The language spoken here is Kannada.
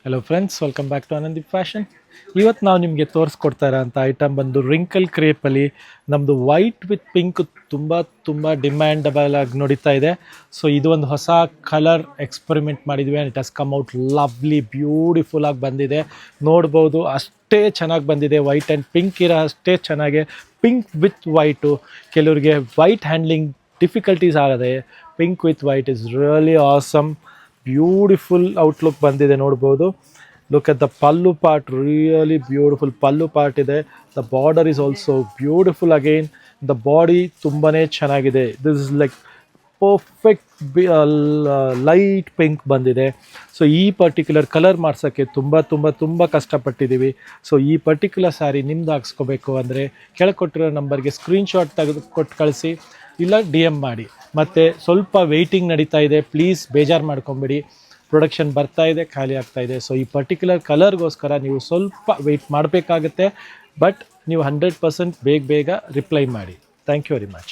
Hello friends, welcome back to Anandi fashion. ಇವತ್ತು ನಾವು ನಿಮಗೆ ತೋರಿಸ್ಕೊಡ್ತಾ ಇರೋಂಥ ಐಟಮ್ ಬಂದು ರಿಂಕಲ್ ಕ್ರೇಪಲ್ಲಿ ನಮ್ಮದು ವೈಟ್ ವಿತ್ ಪಿಂಕ್ ತುಂಬ ತುಂಬ ಡಿಮ್ಯಾಂಡಬಲ್ ಆಗಿ ನಡೀತಾ ಇದೆ. ಸೊ ಇದು ಒಂದು ಹೊಸ ಕಲರ್ ಎಕ್ಸ್ಪರಿಮೆಂಟ್ ಮಾಡಿದ್ವಿ and it has come out lovely beautiful ಆಗಿ ಬಂದಿದೆ. ನೋಡ್ಬೋದು ಅಷ್ಟೇ ಚೆನ್ನಾಗಿ ಬಂದಿದೆ. ವೈಟ್ ಆ್ಯಂಡ್ ಪಿಂಕ್ ಇರೋ ಅಷ್ಟೇ ಚೆನ್ನಾಗೆ ಪಿಂಕ್ ವಿತ್ ವೈಟು. ಕೆಲವರಿಗೆ ವೈಟ್ ಹ್ಯಾಂಡ್ಲಿಂಗ್ ಡಿಫಿಕಲ್ಟೀಸ್ ಆಗದೆ, pink with white is really awesome. Beautiful outlook ಬಂದಿದೆ ನೋಡ್ಬೋದು. Look at the pallu part, really beautiful pallu part ಇದೆ. The border is also beautiful again. The body ತುಂಬಾ ಚೆನ್ನಾಗಿದೆ. This is like perfect light pink ಬಂದಿದೆ. ಸೊ ಈ ಪರ್ಟಿಕ್ಯುಲರ್ ಕಲರ್ ಮಾಡ್ಸೋಕ್ಕೆ ತುಂಬ ತುಂಬ ತುಂಬ ಕಷ್ಟಪಟ್ಟಿದ್ದೀವಿ. ಸೊ ಈ ಪರ್ಟಿಕ್ಯುಲರ್ ಸ್ಯಾರಿ ನಿಮ್ದು ಹಾಕ್ಸ್ಕೋಬೇಕು ಅಂದರೆ ಕೆಳಕೊಟ್ಟಿರೋ ನಂಬರ್ಗೆ ಸ್ಕ್ರೀನ್ಶಾಟ್ ತೆಗೆದು ಕೊಟ್ಟು ಕಳಿಸಿ, ಇಲ್ಲ ಡಿ ಎಮ್ ಮಾಡಿ. ಮತ್ತು ಸ್ವಲ್ಪ ವೆಯ್ಟಿಂಗ್ ನಡೀತಾ ಇದೆ, ಪ್ಲೀಸ್ ಬೇಜಾರು ಮಾಡ್ಕೊಂಬಿಡಿ. ಪ್ರೊಡಕ್ಷನ್ ಬರ್ತಾ ಇದೆ, ಖಾಲಿ ಆಗ್ತಾ ಇದೆ. ಸೊ ಈ ಪರ್ಟಿಕ್ಯುಲರ್ ಕಲರ್ಗೋಸ್ಕರ ನೀವು ಸ್ವಲ್ಪ ವೆಯ್ಟ್ ಮಾಡಬೇಕಾಗತ್ತೆ. ಬಟ್ ನೀವು 100% ಬೇಗ ರಿಪ್ಲೈ ಮಾಡಿ. Thank you very much.